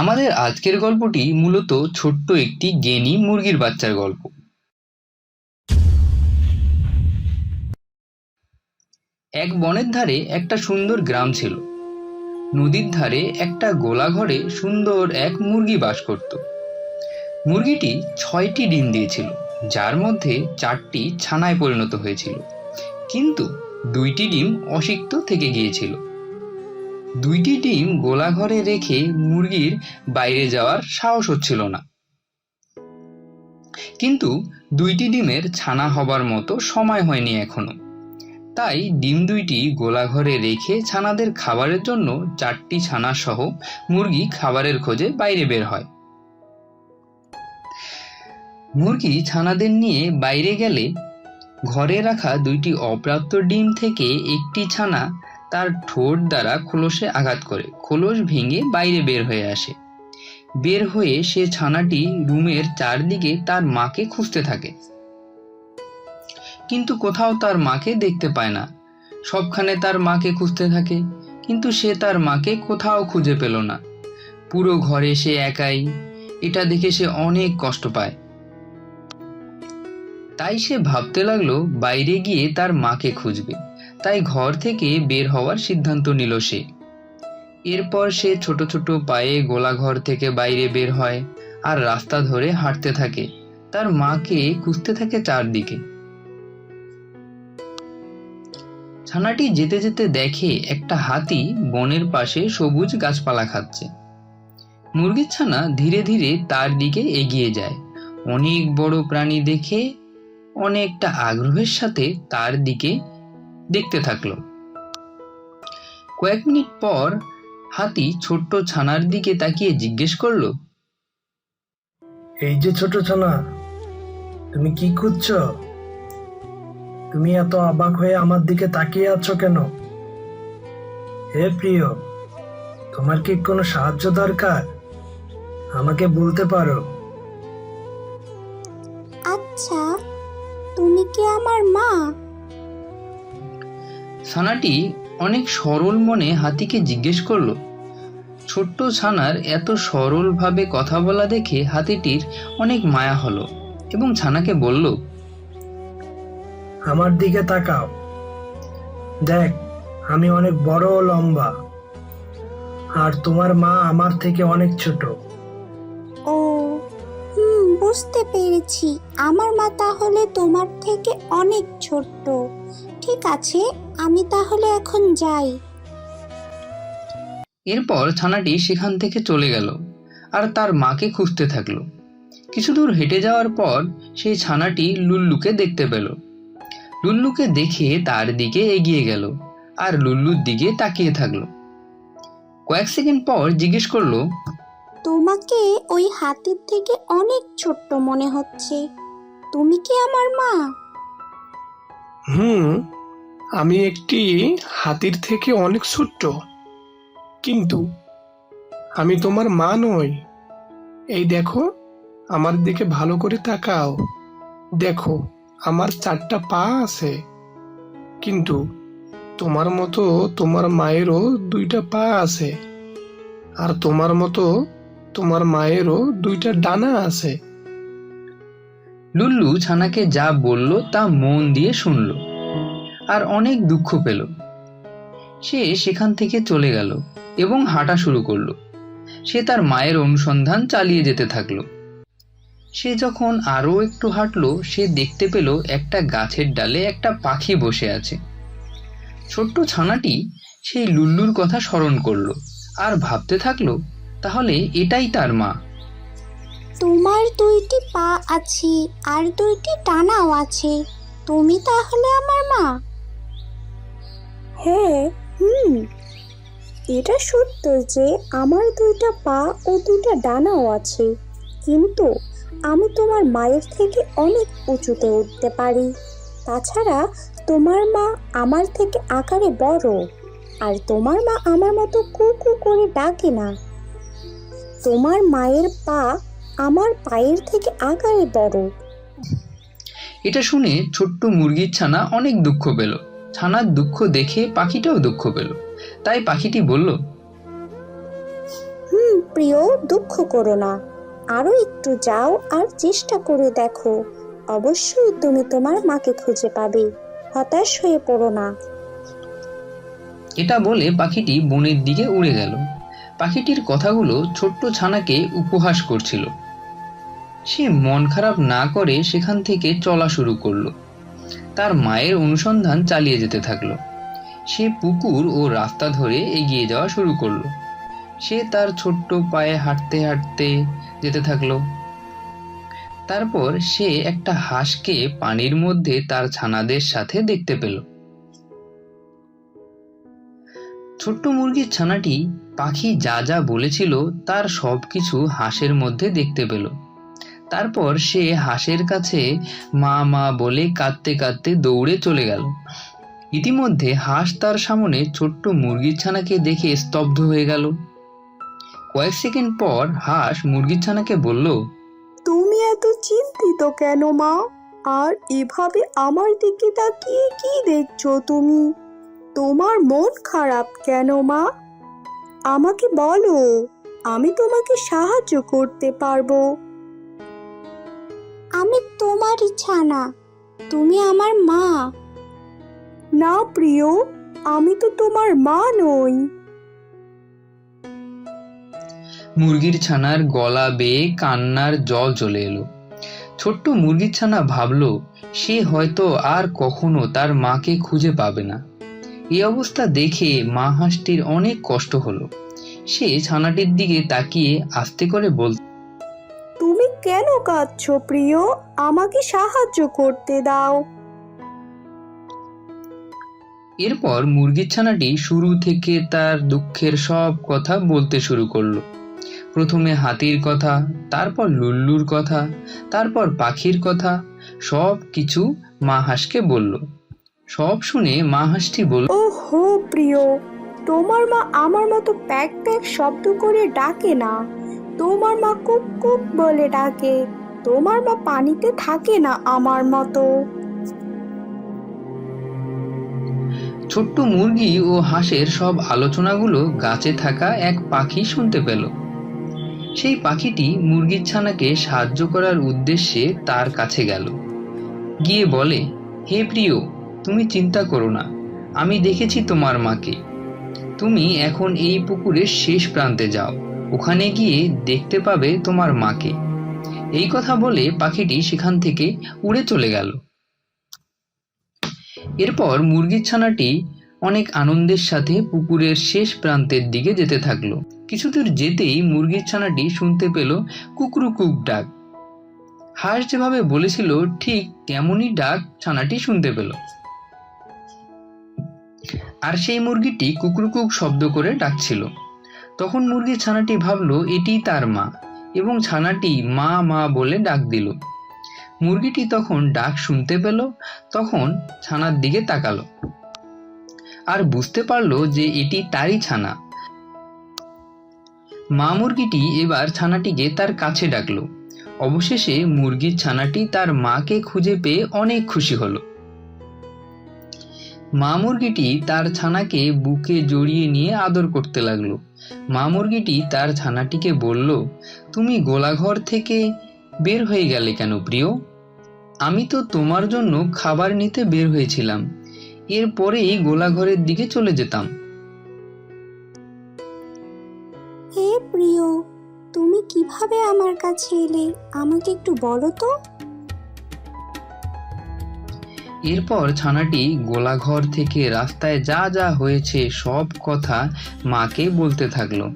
আমাদের আজকের গল্পটি মূলত ছোট্ট একটি জ্ঞানী মুরগির বাচ্চার গল্প। এক বনের ধারে একটা সুন্দর গ্রাম ছিল। নদীর ধারে একটা গোলাঘরে সুন্দর এক মুরগি বাস করত। মুরগিটি 6টি ডিম দিয়েছিল, যার মধ্যে 4টি ছানায় পরিণত হয়েছিল, কিন্তু 2টি ডিম অসিক্ত থেকে গিয়েছিল। 2টি ডিম গোলাঘরে রেখে মুরগির বাইরে যাওয়ার সাহস হচ্ছিল না। কিন্তু 2টি ডিমের ছানা হবার মতো সময় হয়নি এখনো। তাই ডিম 2টি গোলাঘরে রেখে ছানাদের খাবারের জন্য 4টি ছানা সহ মুরগি খাবারের খোঁজে বাইরে বের হয়। মুরগি ছানাদের নিয়ে বাইরে গেলে ঘরে রাখা 2টি অপ্রাপ্ত ডিম থেকে একটি ছানা তার ঠোঁট দ্বারা খোলসে আঘাত করে খোলস ভেঙে বাইরে বের হয়ে আসে। বের হয়ে সে ছানাটি রুমের চারদিকে তার মাকে খুঁজতে থাকে, কিন্তু কোথাও তার মাকে দেখতে পায় না। সবখানে তার মাকে খুঁজতে থাকে, কিন্তু সে তার মাকে কোথাও খুঁজে পেল না। পুরো ঘরে সে একাই। এটা দেখে সে অনেক কষ্ট পায়। তাই সে ভাবতে লাগলো বাইরে গিয়ে তার মাকে খুঁজবে। তাই ঘর থেকে বের হওয়ার সিদ্ধান্ত নিল সে। এরপর সে ছোট ছোট পায়ে গোলাঘর থেকে বাইরে বের হয় আর রাস্তা ধরে হাঁটতে থাকে। তার মাকে খুঁজতে থাকে চারদিকে। ছানাটি যেতে যেতে দেখে একটা হাতি বনের পাশে সবুজ গাছপালা খাচ্ছে। মুরগির ছানা ধীরে ধীরে তার দিকে এগিয়ে যায়। অনেক বড় প্রাণী দেখে অনেকটা আগ্রহের সাথে তার দিকে দেখতে থাকলো। কয়েক মিনিট পর হাতি ছোট্ট ছানার দিকে তাকিয়ে জিজ্ঞেস করলো, এই যে ছোট ছানা, তুমি কি খুঁজছো? তুমি এত অবাক হয়ে আমার দিকে তাকিয়ে আছো কেন? হে প্রিয়, তোমার কি কোনো সাহায্য দরকার? আমাকে বলতে পারো। আচ্ছা, তুমি কি আমার মা? ছানাটি অনেক সরল মনে হাতিকে জিজ্ঞেস করলো। ছোট্ট ছানার এত সরলভাবে কথা বলা দেখে হাতিটির অনেক মায়া হলো এবং ছানাকে বলল, আমার দিকে তাকাও। দেখ, আমি অনেক বড় ও লম্বা, আর তোমার মা আমার থেকে অনেক ছোট। ও, বুঝতে পেরেছি। আমার মা তাহলে তোমার থেকে অনেক ছোট্ট। ঠিক আছে, আমি তাহলে এখন যাই। এরপর ছানাটি সেখান থেকে চলে গেল আর তার মাকে খুঁজতে থাকলো। কিছু দূর হেঁটে যাওয়ার পর সেই ছানাটি লুল্লুকে দেখতে পেল। লুল্লুকে দেখে তার দিকে এগিয়ে গেল আর লুল্লুর দিকে তাকিয়ে থাকলো। কয়েক সেকেন্ড পর জিজ্ঞেস করলো, তোমাকে ওই হাতির থেকে অনেক ছোট্ট মনে হচ্ছে। তুমি কি আমার মা? হুম, আমি একটি হাতির থেকে অনেক ছোট্ট, কিন্তু আমি তোমার মা নই। এই দেখো, আমার দিকে ভালো করে তাকাও। দেখো, আমার 4টা পা আছে, কিন্তু তোমার মতো তোমার মায়েরও 2টা পা আছে, আর তোমার মতো তোমার মায়েরও 2টা ডানা আছে। লুল্লু ছানাকে যা বলল তা মন দিয়ে শুনল আর অনেক দুঃখ পেল। সে সেখান থেকে চলে গেল এবং হাঁটা শুরু করলো। সে তার মায়ের অনুসন্ধান চালিয়ে যেতে থাকলো। সে যখন আরো একটু হাঁটলো, সে দেখতে পেল একটা গাছের ডালে একটা পাখি বসে আছে। ছোট্ট ছানাটি সেই লুল্লুর কথা স্মরণ করলো আর ভাবতে থাকলো, তাহলে এটাই তার মা। তোমার 2টি পা আছে আর 2টি ডানাও আছে। তুমি তাহলে আমার মা? হ্যাঁ, এটা সত্য যে আমার 2টা পা ও 2টা ডানাও আছে, কিন্তু আমি তোমার মায়ের থেকে অনেক উঁচুতে উঠতে পারি। তাছাড়া তোমার মা আমার থেকে আকারে বড়, আর তোমার মা আমার মতো কু কু করে ডাকে না। তোমার মায়ের পা আমার পায়ের থেকে আকারে বড়। এটা শুনে ছোট্ট মুরগির ছানা অনেক দুঃখ পেল। ছানার দুঃখ দেখে পাখিটাও দুঃখ পেল। তাই পাখিটি বলল, প্রিয়, দুঃখ করো না। আরো একটু যাও আর চেষ্টা করে দেখো, অবশ্যই তুমি তোমার মাকে খুঁজে পাবে। হতাশ হয়ে পড়ো না। এটা বলে পাখিটি বনের দিকে উড়ে গেল। পাখিটির কথাগুলো ছোট্ট ছানাকে উপহাস করছিল। সে মন খারাপ না করে সেখান থেকে চলা শুরু করলো। তার মায়ের অনুসন্ধান চালিয়ে যেতে থাকলো। সে পুকুর ও রাস্তা ধরে এগিয়ে যাওয়া শুরু করলো। সে তার ছোট্ট পায়ে হাঁটতে হাঁটতে যেতে থাকলো। তারপর সে একটা হাঁসকে পানির মধ্যে তার ছানাদের সাথে দেখতে পেল। ছোট্ট মুরগির ছানাটি পাখি যা যা বলেছিল তার সবকিছু হাঁসের মধ্যে দেখতে পেল। তারপর সে হাঁসের কাছে মা মা বলে কাঁদতে কাঁদতে দৌড়ে চলে গেল। ইতিমধ্যে হাঁস তার সামনে ছোট্ট মুরগির ছানাকে দেখে স্তব্ধ হয়ে গেল। কয়েক সেকেন্ড পর হাঁস মুরগির ছানাকে বলল, তুমি এত চিন্তিত কেন মা? আর এভাবে আমার দিকে তাকিয়ে কি দেখছো তুমি? তোমার মন খারাপ কেন মা? আমাকে বলো, আমি তোমাকে সাহায্য করতে পারবো। আমি তোমারই ছানা, তুমি আমার মা। না প্রিয়, আমি তো তোমার মা নই। মুরগির ছানার গলা বেয়ে কান্নার জল চলে এলো। ছোট্ট মুরগির ছানা ভাবলো সে হয়তো আর কখনো তার মাকে খুঁজে পাবে না। এই অবস্থা দেখে মা হাঁসটির অনেক কষ্ট হলো। সে ছানাটির দিকে তাকিয়ে আস্তে করে বলল, তুমি কেন কাঁদছো প্রিয়? আমাকে সাহায্য করতে দাও। এরপর মুরগির ছানাটি শুরু থেকে তার দুঃখের সব কথা বলতে শুরু করলো। প্রথমে হাতির কথা, তারপর লুল্লুর কথা, তারপর পাখির কথা, সব কিছু মা হাঁসকে বলল। সব শুনে মা হাঁসটি বলল, ওহো প্রিয়, তোমার মা আমার মতো প্যাক প্যাক শব্দ করে ডাকে না। তোমার মা কুক কুক বলে ডাকে। তোমার মা পানিতে থাকে না আমার মতো। ছোট্ট মুরগি ও হাঁসের সব আলোচনাগুলো গাছে থাকা এক পাখি শুনতে পেল। সেই পাখিটি মুরগির ছানাকে সাহায্য করার উদ্দেশ্যে তার কাছে গেল। গিয়ে বলে, হে প্রিয়, তুমি চিন্তা করো না, আমি দেখেছি তোমার মাকে। তুমি এখন এই পুকুরের শেষ প্রান্তে যাও, ওখানে গিয়ে দেখতে পাবে তোমার মাকে। এই কথা বলে পাখিটি সেখান থেকে উড়ে চলে গেল। এরপর মুরগির ছানাটি অনেক আনন্দের সাথে পুকুরের শেষ প্রান্তের দিকে যেতে থাকলো। কিছুদূর যেতেই মুরগির ছানাটি শুনতে পেল কুকরু কুক ডাক। হাঁস যেভাবে বলেছিল ঠিক তেমনই ডাক ছানাটি শুনতে পেল। আর সেই মুরগিটি কুকরু কুক শব্দ করে ডাকছিল। তখন মুরগির ছানাটি ভাবলো এটি তার মা, এবং ছানাটি মা মা বলে ডাক দিল। মুরগিটি তখন ডাক শুনতে পেল, তখন ছানার দিকে তাকালো আর বুঝতে পারলো যে এটি তারই ছানা। মা মুরগিটি এবার ছানাটিকে তার কাছে ডাকলো। অবশেষে মুরগির ছানাটি তার মাকে খুঁজে পেয়ে অনেক খুশি হলো। মা মুরগিটি তার ছানাকে বুকে জড়িয়ে নিয়ে আদর করতে লাগলো। মা মুরগিটি তার ছানাটিকে বলল, তুমি গোলাঘর থেকে বের হয়ে গেলে কেন প্রিয়? আমি তো তোমার জন্য খাবার নিতে বের হয়েছিলাম, এরপরেই গোলাঘরের দিকে চলে যেতাম। হে প্রিয়, তুমি কিভাবে আমার কাছে এলে আমাকে একটু বলো তো। এরপর ছানাটি গোলাঘর থেকে রাস্তায় যা যা হয়েছে সব কথা মাকে বলতে থাকলো।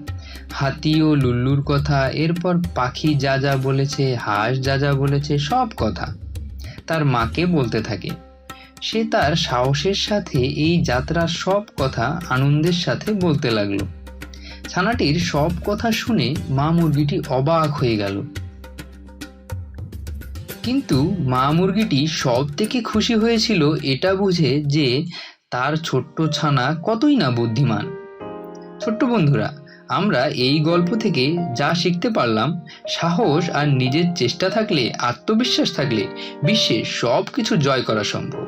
হাতি ও লুল্লুর কথা, এরপর পাখি যা যা বলেছে, হাঁস যা যা বলেছে, সব কথা তার মাকে বলতে থাকে। সে তার সাহসের সাথে এই যাত্রার সব কথা আনন্দের সাথে বলতে লাগলো। ছানাটির সব কথা শুনে মা মুরগিটি অবাক হয়ে গেল। কিন্তু মা মুরগিটি সব থেকে খুশি হয়েছিল এটা বুঝে যে তার ছোট্ট ছানা কতই না বুদ্ধিমান। ছোট্ট বন্ধুরা, আমরা এই গল্প থেকে যা শিখতে পারলাম, সাহস আর নিজের চেষ্টা থাকলে, আত্মবিশ্বাস থাকলে বিশ্বে সব কিছু জয় করা সম্ভব।